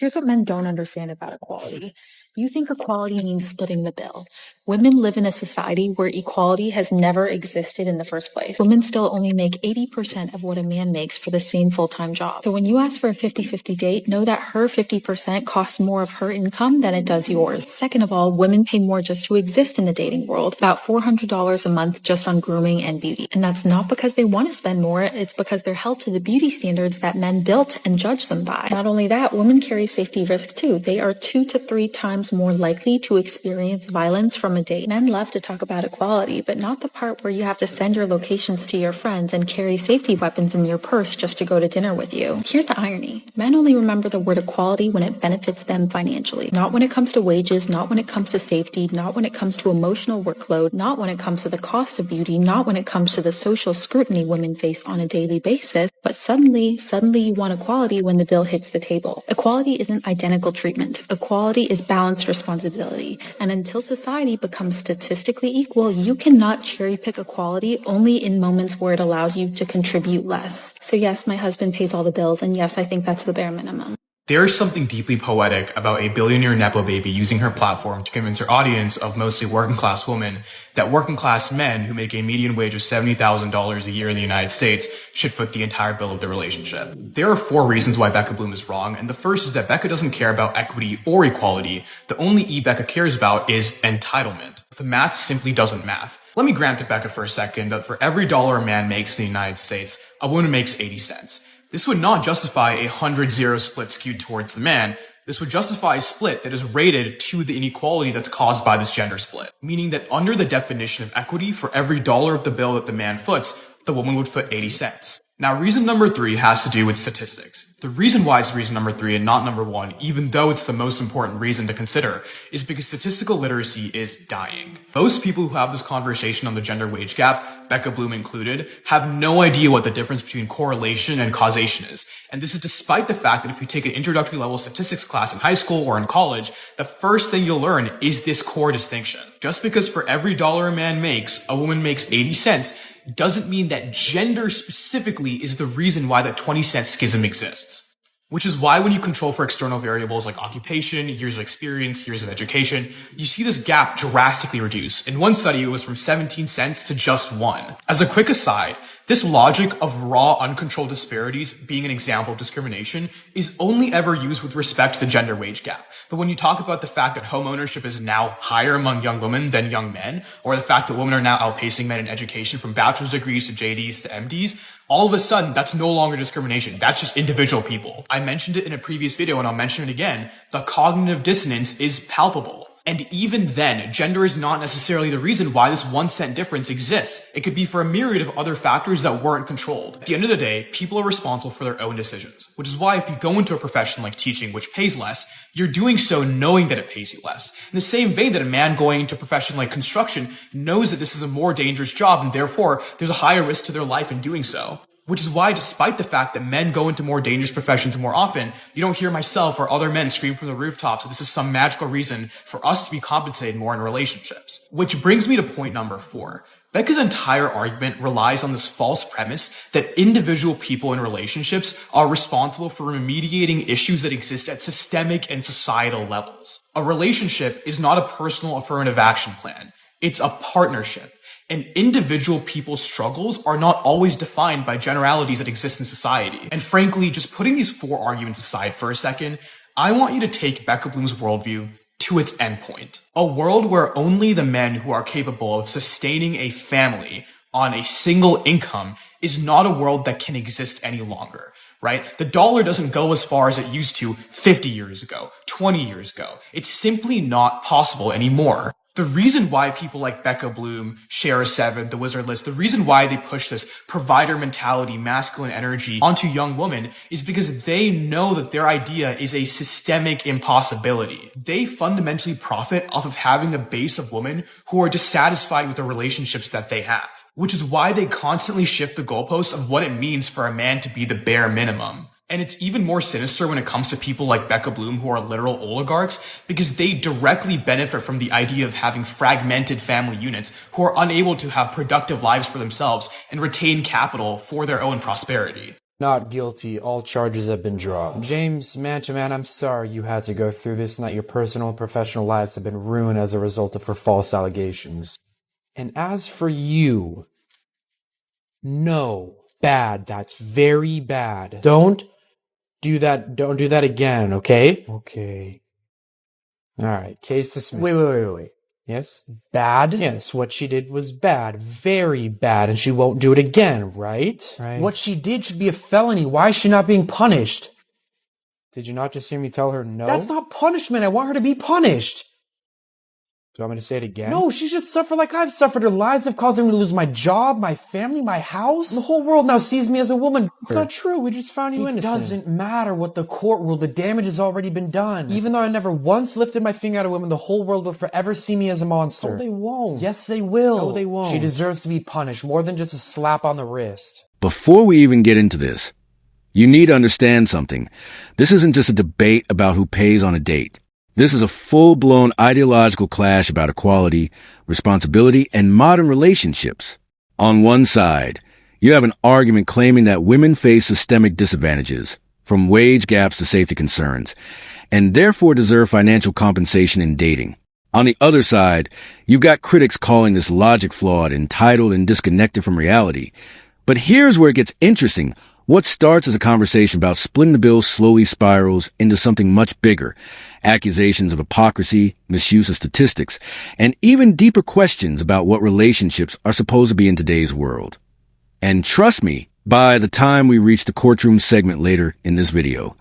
Here's what men don't understand about equality. You think equality means splitting the bill. Women live in a society where equality has never existed in the first place. Women still only make 80% of what a man makes for the same full-time job. So when you ask for a 50-50 date, know that her 50% costs more of her income than it does yours. Second of all, women pay more just to exist in the dating world, about $400 a month just on grooming and beauty. And that's not because they want to spend more, it's because they're held to the beauty standards that men built and judge them by. Not only that, women carry safety risk too. They are 2 to 3 times more likely to experience violence from a date. Men love to talk about equality, but not the part where you have to send your locations to your friends and carry safety weapons in your purse just to go to dinner with you. Here's the irony. Men only remember the word equality when it benefits them financially. Not when it comes to wages, not when it comes to safety, not when it comes to emotional workload, not when it comes to the cost of beauty, not when it comes to the social scrutiny women face on a daily basis, but suddenly you want equality when the bill hits the table. Equality isn't identical treatment. Equality is balanced responsibility. And until society becomes statistically equal, you cannot cherry pick equality only in moments where it allows you to contribute less. So yes, my husband pays all the bills, and yes, I think that's the bare minimum. There is something deeply poetic about a billionaire Nepo baby using her platform to convince her audience of mostly working class women that working class men who make a median wage of $70,000 a year in the United States should foot the entire bill of the relationship. There are 4 reasons why Becca Bloom is wrong, and the first is that Becca doesn't care about equity or equality. The only E Becca cares about is entitlement. The math simply doesn't math. Let me grant to Becca for a second that for every dollar a man makes in the United States, a woman makes 80 cents. This would not justify a 100-0 split skewed towards the man. This would justify a split that is rated to the inequality that's caused by this gender split. Meaning that under the definition of equity, for every dollar of the bill that the man foots, the woman would foot 80 cents. Now, reason number 3 has to do with statistics. The reason why it's reason number 3 and not number 1, even though it's the most important reason to consider, is because statistical literacy is dying. Most people who have this conversation on the gender wage gap, Becca Bloom included, have no idea what the difference between correlation and causation is. And this is despite the fact that if you take an introductory level statistics class in high school or in college, the first thing you'll learn is this core distinction. Just because for every dollar a man makes, a woman makes 80 cents, doesn't mean that gender specifically is the reason why that 20-cent schism exists. Which is why when you control for external variables like occupation, years of experience, years of education, you see this gap drastically reduce. In one study, it was from 17 cents to just 1. As a quick aside, this logic of raw, uncontrolled disparities being an example of discrimination is only ever used with respect to the gender wage gap. But when you talk about the fact that home ownership is now higher among young women than young men, or the fact that women are now outpacing men in education from bachelor's degrees to JDs to MDs, all of a sudden, that's no longer discrimination. That's just individual people. I mentioned it in a previous video and I'll mention it again. The cognitive dissonance is palpable. And even then, gender is not necessarily the reason why this 1 cent difference exists. It could be for a myriad of other factors that weren't controlled. At the end of the day, people are responsible for their own decisions, which is why if you go into a profession like teaching, which pays less, you're doing so knowing that it pays you less. In the same vein that a man going into a profession like construction knows that this is a more dangerous job and therefore there's a higher risk to their life in doing so. Which is why, despite the fact that men go into more dangerous professions more often, you don't hear myself or other men scream from the rooftops that this is some magical reason for us to be compensated more in relationships. Which brings me to point number 4. Becca's entire argument relies on this false premise that individual people in relationships are responsible for remediating issues that exist at systemic and societal levels. A relationship is not a personal affirmative action plan. It's a partnership. And individual people's struggles are not always defined by generalities that exist in society. And frankly, just putting these 4 arguments aside for a second, I want you to take Becca Bloom's worldview to its endpoint. A world where only the men who are capable of sustaining a family on a single income is not a world that can exist any longer. Right? The dollar doesn't go as far as it used to 50 years ago, 20 years ago. It's simply not possible anymore. The reason why people like Becca Bloom, Shara7, the Wizard List, the reason why they push this provider mentality, masculine energy onto young women is because they know that their idea is a systemic impossibility. They fundamentally profit off of having a base of women who are dissatisfied with the relationships that they have. Which is why they constantly shift the goalposts of what it means for a man to be the bare minimum. And it's even more sinister when it comes to people like Becca Bloom who are literal oligarchs because they directly benefit from the idea of having fragmented family units who are unable to have productive lives for themselves and retain capital for their own prosperity. Not guilty. All charges have been dropped. James, man to man, I'm sorry you had to go through this and that your personal and professional lives have been ruined as a result of her false allegations. And as for you, no, bad. That's very bad. Don't do that again, okay? Okay. Alright, case dismissed. Wait. Yes? Bad? Yes, what she did was bad. Very bad, and she won't do it again, right? Right. What she did should be a felony. Why is she not being punished? Did you not just hear me tell her no? That's not punishment. I want her to be punished. Do you want me to say it again? No, she should suffer like I've suffered. Her lives have caused me to lose my job, my family, my house. The whole world now sees me as a woman. It's not true. We just found you innocent. It doesn't matter what the court ruled. The damage has already been done. Even though I never once lifted my finger at a woman, the whole world will forever see me as a monster. No, they won't. Yes, they will. No, they won't. She deserves to be punished more than just a slap on the wrist. Before we even get into this, you need to understand something. This isn't just a debate about who pays on a date. This is a full-blown ideological clash about equality, responsibility, and modern relationships. On one side, you have an argument claiming that women face systemic disadvantages, from wage gaps to safety concerns, and therefore deserve financial compensation in dating. On the other side, you've got critics calling this logic flawed, entitled, and disconnected from reality. But here's where it gets interesting. What starts as a conversation about splitting the bill slowly spirals into something much bigger. Accusations of hypocrisy, misuse of statistics, and even deeper questions about what relationships are supposed to be in today's world. And trust me, by the time we reach the courtroom segment later in this video,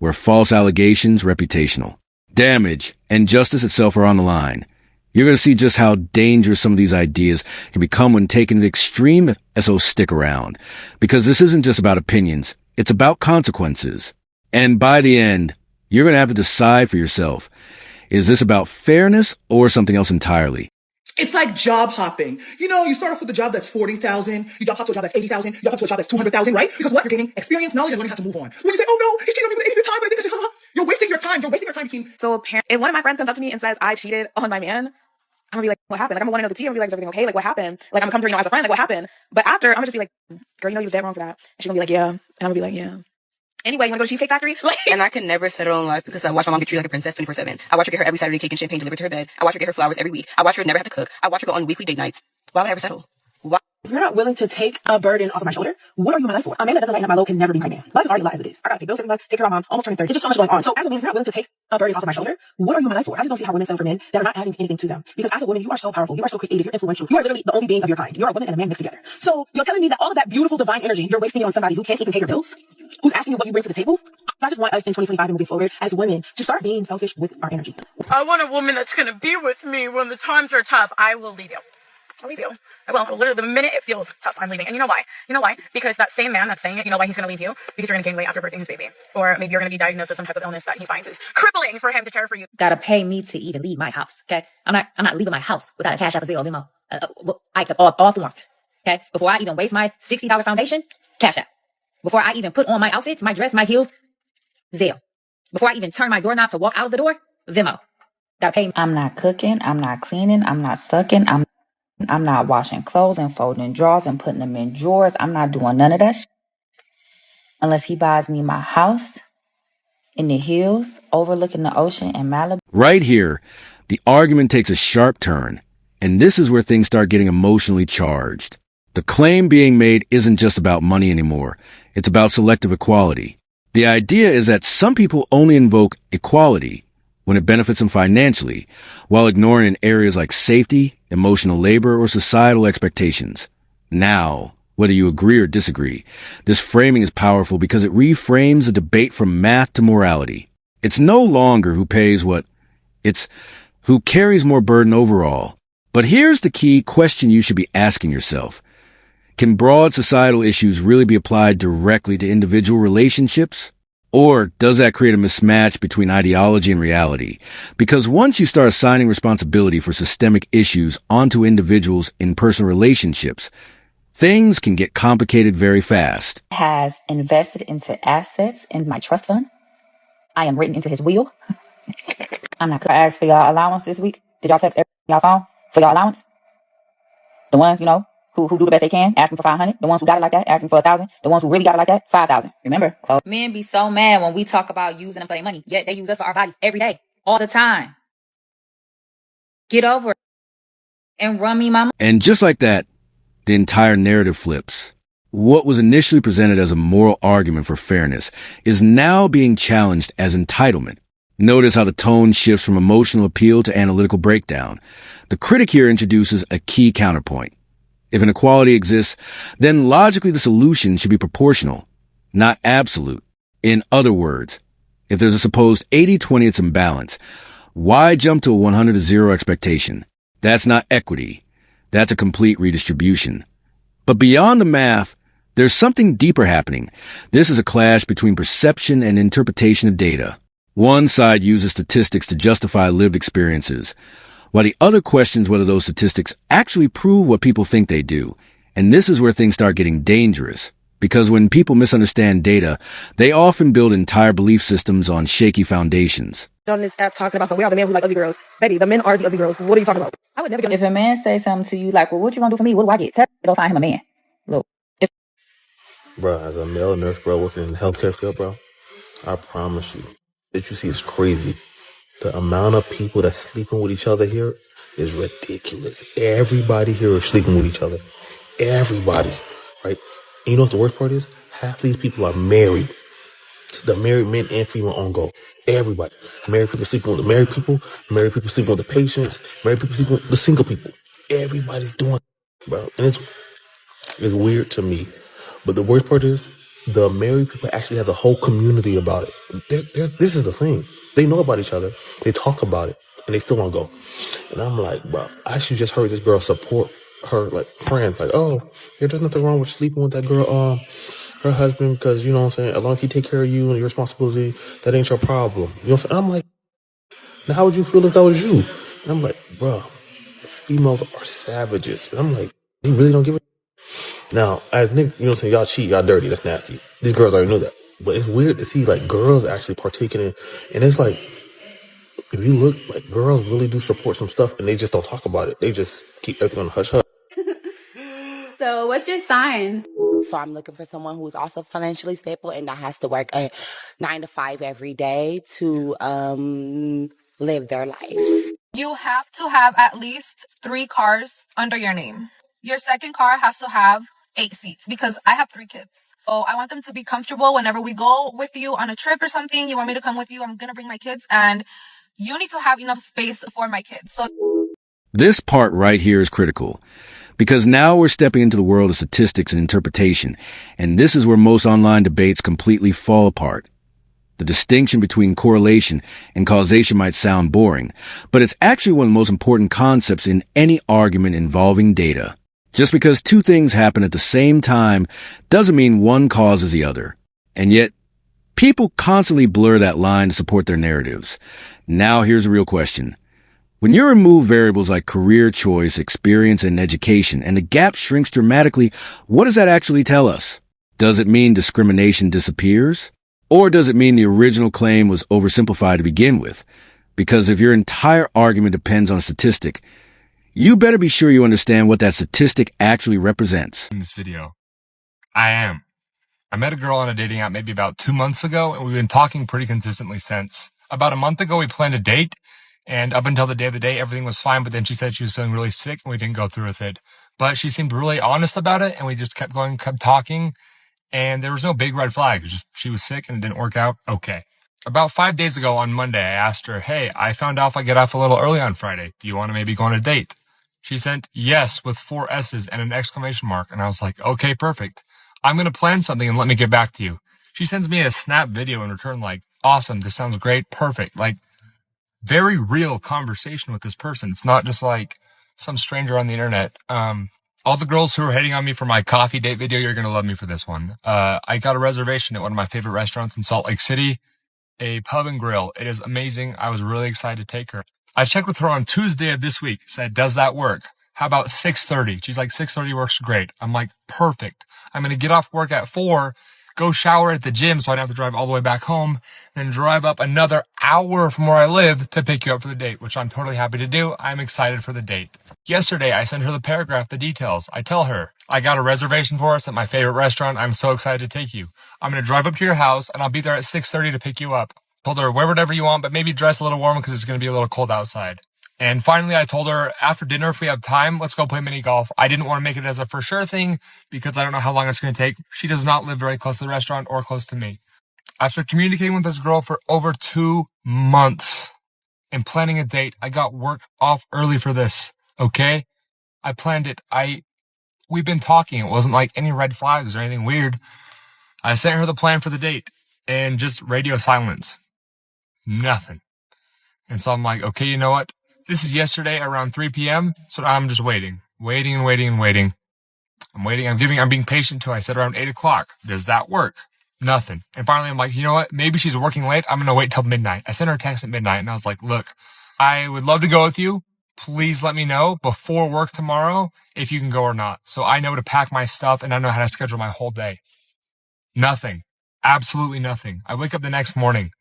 where false allegations, reputational damage, and justice itself are on the line, you're going to see just how dangerous some of these ideas can become when taken to the extreme, so stick around. Because this isn't just about opinions, it's about consequences. And by the end, you're going to have to decide for yourself. Is this about fairness or something else entirely? It's like job hopping. You know, you start off with a job that's 40,000, you job hop to a job that's 80,000, you job hop to a job that's 200,000, right? Because what? You're gaining experience, knowledge, and learning how to move on. When you say, oh no, he cheated on me for the 85th time, but I think I should, you're wasting your time. You're wasting your time between. So apparently, if one of my friends comes up to me and says I cheated on my man, I'm gonna be like, what happened? Like, I'm gonna want to know the tea. I'm gonna be like, is everything okay? Like, what happened? Like, I'm gonna come to her, as a friend, like, what happened? But after, I'm gonna just be like, girl, you know you was dead wrong for that. And she's gonna be like, yeah. And I'm gonna be like, yeah. Anyway, you wanna go to Cheesecake Factory? Like, and I could never settle in life because I watch my mom get treated like a princess 24/7. I watch her get her every Saturday cake and champagne delivered to her bed. I watch her get her flowers every week. I watch her never have to cook. I watch her go on weekly date nights. Why would I ever settle? Why? If you're not willing to take a burden off of my shoulder, what are you in my life for? A man that doesn't lighten up my load can never be my man. Life is already a lot as it is. I gotta pay bills every month, take care of my mom, almost turning 30. It's just so much going on. So as a man, if you're not willing to take a burden off of my shoulder, what are you in my life for? I just don't see how women settle for men that are not adding anything to them. Because as a woman, you are so powerful, you are so creative, you're influential, you are literally the only being of your kind. You are a woman and a man mixed together. So you're telling me that all of that beautiful divine energy, you're wasting it on somebody who can't even pay your bills? Who's asking you what you bring to the table? I just want us in 2025 and moving forward as women to start being selfish with our energy. I want a woman that's gonna be with me when the times are tough. I will leave you. I'll leave you. I will. Literally, the minute it feels tough, I'm leaving. And you know why? You know why? Because that same man that's saying it, you know why he's going to leave you? Because you're going to gain weight after birthing his baby. Or maybe you're going to be diagnosed with some type of illness that he finds is crippling for him to care for you. Gotta pay me to even leave my house, okay? I'm not leaving my house without a cash app, a Zelle, Venmo. I accept all forms, okay? Before I even waste my $60 foundation, cash app. Before I even put on my outfits, my dress, my heels, Zelle. Before I even turn my doorknob to walk out of the door, Venmo. Gotta pay me. I'm not cooking, I'm not cleaning, I'm not sucking, I'm not washing clothes and folding drawers and putting them in drawers. I'm not doing none of that unless he buys me my house in the hills overlooking the ocean in Malibu. Right here, the argument takes a sharp turn, and this is where things start getting emotionally charged. The claim being made isn't just about money anymore. It's about selective equality. The idea is that some people only invoke equality when it benefits them financially, while ignoring in areas like safety, emotional labor, or societal expectations. Now, whether you agree or disagree, this framing is powerful because it reframes the debate from math to morality. It's no longer who pays what, it's who carries more burden overall. But here's the key question you should be asking yourself. Can broad societal issues really be applied directly to individual relationships? Or does that create a mismatch between ideology and reality? Because once you start assigning responsibility for systemic issues onto individuals in personal relationships, things can get complicated very fast. Has invested into assets in my trust fund. I am written into his will. I'm not. I asked for y'all allowance this week. Did y'all text y'all phone for y'all allowance? The ones, who who do the best they can, asking for 500. The ones who got it like that, asking for 1,000. The ones who really got it like that, 5,000. Remember, close. Men be so mad when we talk about using them for their money, yet they use us for our bodies every day, all the time. Get over it and run me my money. And just like that, the entire narrative flips. What was initially presented as a moral argument for fairness is now being challenged as entitlement. Notice how the tone shifts from emotional appeal to analytical breakdown. The critic here introduces a key counterpoint. If inequality exists, then logically the solution should be proportional, not absolute. In other words, if there's a supposed 80-20 imbalance, why jump to a 100-0 expectation? That's not equity. That's a complete redistribution. But beyond the math, there's something deeper happening. This is a clash between perception and interpretation of data. One side uses statistics to justify lived experiences, while the other questions whether those statistics actually prove what people think they do. And this is where things start getting dangerous, because when people misunderstand data, they often build entire belief systems on shaky foundations. On this app talking about, so we are the men who like ugly girls. Baby, the men are the ugly girls. What are you talking about? I would never get. If a man say something to you like, well, what you gonna do for me? What do I get? Tell him to go find him a man. Look. Bro, as a male nurse, bro, working in the healthcare field, bro, I promise you, that you see is crazy. The amount of people that's sleeping with each other here is ridiculous. Everybody here is sleeping with each other. Everybody, right? And you know what the worst part is? Half these people are married. The married men and female on go. Everybody. Married people sleeping with the married people sleeping with the patients, married people sleeping with the single people. Everybody's doing it, bro. And it's weird to me. But the worst part is the married people actually has a whole community about it. This is the thing. They know about each other. They talk about it. And they still want to go. And I'm like, bro, I actually just heard this girl support her, like, friend. Like, oh, there's nothing wrong with sleeping with that girl, her husband, because, you know what I'm saying, as long as he take care of you and your responsibility, that ain't your problem. You know what I'm saying? I'm like, now how would you feel if that was you? And I'm like, bro, females are savages. And I'm like, they really don't give a. Now, as niggas, you know what I'm saying, y'all cheat, y'all dirty, that's nasty. These girls already knew that. But it's weird to see, like, girls actually partaking in, and it's like, if you look, like, girls really do support some stuff, and they just don't talk about it. They just keep everything on the hush-hush. So, what's your sign? So I'm looking for someone who's also financially stable and not has to work a 9 to 5 every day to live their life. You have to have at least 3 cars under your name. Your second car has to have 8 seats because I have 3 kids. So I want them to be comfortable whenever we go with you on a trip or something. You want me to come with you? I'm going to bring my kids, and you need to have enough space for my kids. So This part right here is critical, because now we're stepping into the world of statistics and interpretation, and this is where most online debates completely fall apart. The distinction between correlation and causation might sound boring, but it's actually one of the most important concepts in any argument involving data. Just because 2 things happen at the same time doesn't mean one causes the other. And yet, people constantly blur that line to support their narratives. Now here's a real question. When you remove variables like career choice, experience, and education, and the gap shrinks dramatically, what does that actually tell us? Does it mean discrimination disappears? Or does it mean the original claim was oversimplified to begin with? Because if your entire argument depends on a statistic, you better be sure you understand what that statistic actually represents. In this video, I met a girl on a dating app maybe about 2 months ago, and we've been talking pretty consistently since. About a month ago, we planned a date. And up until the day of the date, everything was fine. But then she said she was feeling really sick and we didn't go through with it. But she seemed really honest about it. And we just kept going, kept talking. And there was no big red flag. Just she was sick and it didn't work out. Okay. About 5 days ago on Monday, I asked her, hey, I found out if I get off a little early on Friday. Do you want to maybe go on a date? She sent yes with 4 S's and an exclamation mark. And I was like, okay, perfect. I'm going to plan something and let me get back to you. She sends me a snap video in return like, awesome. This sounds great. Perfect. Like, very real conversation with this person. It's not just like some stranger on the internet. All the girls who are hating on me for my coffee date video, you're going to love me for this one. I got a reservation at one of my favorite restaurants in Salt Lake City, a pub and grill. It is amazing. I was really excited to take her. I checked with her on Tuesday of this week, said, does that work? How about 6:30? She's like, 6:30 works great. I'm like, perfect. I'm going to get off work at 4, go shower at the gym so I don't have to drive all the way back home, then drive up another hour from where I live to pick you up for the date, which I'm totally happy to do. I'm excited for the date. Yesterday, I sent her the paragraph, the details. I tell her, I got a reservation for us at my favorite restaurant. I'm so excited to take you. I'm going to drive up to your house, and I'll be there at 6:30 to pick you up. Told her, wear whatever you want, but maybe dress a little warm because it's going to be a little cold outside. And finally, I told her, after dinner, if we have time, let's go play mini golf. I didn't want to make it as a for sure thing because I don't know how long it's going to take. She does not live very close to the restaurant or close to me. After communicating with this girl for over 2 months and planning a date, I got work off early for this, okay? I planned it. We've been talking. It wasn't like any red flags or anything weird. I sent her the plan for the date and just radio silence. Nothing. And so I'm like, okay, you know what? This is yesterday around 3 p.m. So I'm just waiting. I'm waiting. I'm being patient till I said around 8 o'clock. Does that work? Nothing. And finally, I'm like, you know what? Maybe she's working late. I'm going to wait till midnight. I sent her a text at midnight and I was like, look, I would love to go with you. Please let me know before work tomorrow if you can go or not. So I know to pack my stuff and I know how to schedule my whole day. Nothing. Absolutely nothing. I wake up the next morning.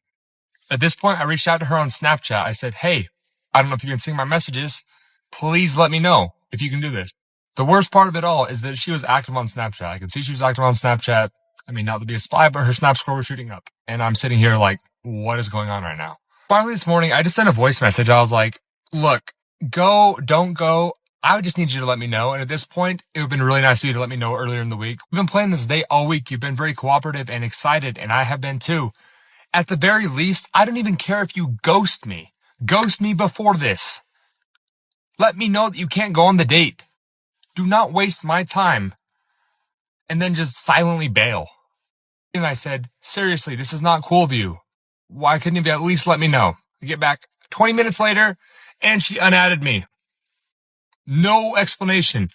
At this point, I reached out to her on Snapchat. I said, hey, I don't know if you can see my messages. Please let me know if you can do this. The worst part of it all is that she was active on Snapchat. I can see she was active on Snapchat. I mean, not to be a spy, but her Snap score was shooting up. And I'm sitting here like, what is going on right now? Finally, this morning, I just sent a voice message. I was like, look, go, don't go. I just need you to let me know. And at this point, it would have been really nice of you to let me know earlier in the week. We've been playing this date all week. You've been very cooperative and excited, and I have been too. At the very least, I don't even care if you ghost me. Ghost me before this. Let me know that you can't go on the date. Do not waste my time. And then just silently bail. And I said, seriously, this is not cool of you. Why couldn't you at least let me know? I get back 20 minutes later, and she unadded me. No explanation.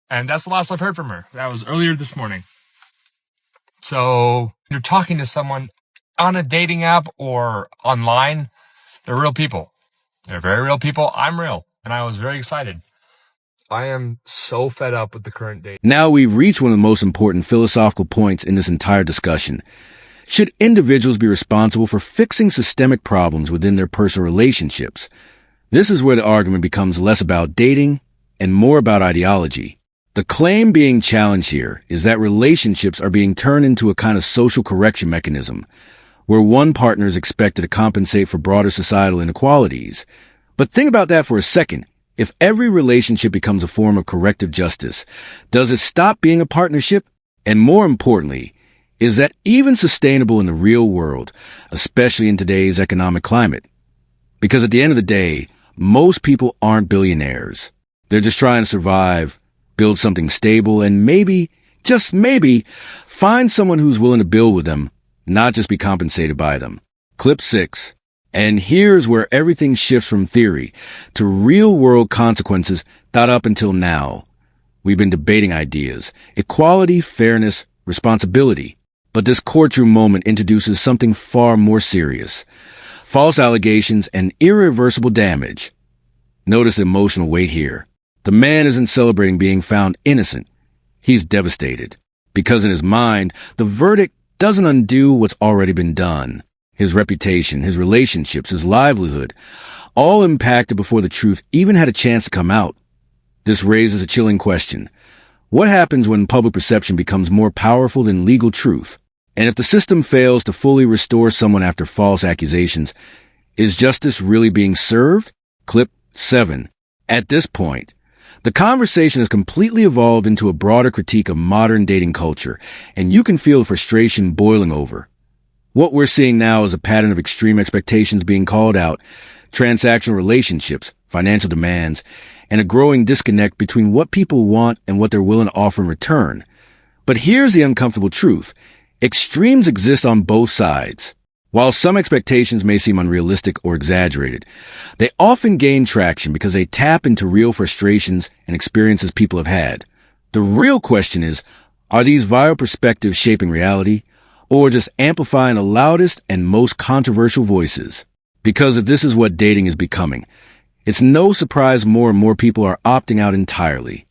And that's the last I've heard from her. That was earlier this morning. So you're talking to someone on a dating app or online. They're real people. They're very real people. I'm real. And I was very excited. I am so fed up with the current date. Now we've reached one of the most important philosophical points in this entire discussion. Should individuals be responsible for fixing systemic problems within their personal relationships? This is where the argument becomes less about dating and more about ideology. The claim being challenged here is that relationships are being turned into a kind of social correction mechanism, where one partner is expected to compensate for broader societal inequalities. But think about that for a second. If every relationship becomes a form of corrective justice, does it stop being a partnership? And more importantly, is that even sustainable in the real world, especially in today's economic climate? Because at the end of the day, most people aren't billionaires. They're just trying to survive, build something stable, and maybe, just maybe, find someone who's willing to build with them, not just be compensated by them. Clip 6. And here's where everything shifts from theory to real-world consequences that up until now we've been debating ideas, equality, fairness, responsibility. But this courtroom moment introduces something far more serious. False allegations and irreversible damage. Notice the emotional weight here. The man isn't celebrating being found innocent. He's devastated. Because in his mind, the verdict doesn't undo what's already been done. His reputation, his relationships, his livelihood, all impacted before the truth even had a chance to come out. This raises a chilling question. What happens when public perception becomes more powerful than legal truth? And if the system fails to fully restore someone after false accusations, is justice really being served? Clip 7. At this point, the conversation has completely evolved into a broader critique of modern dating culture, and you can feel frustration boiling over. What we're seeing now is a pattern of extreme expectations being called out, transactional relationships, financial demands, and a growing disconnect between what people want and what they're willing to offer in return. But here's the uncomfortable truth. Extremes exist on both sides. While some expectations may seem unrealistic or exaggerated, they often gain traction because they tap into real frustrations and experiences people have had. The real question is, are these viral perspectives shaping reality, or just amplifying the loudest and most controversial voices? Because if this is what dating is becoming, it's no surprise more and more people are opting out entirely.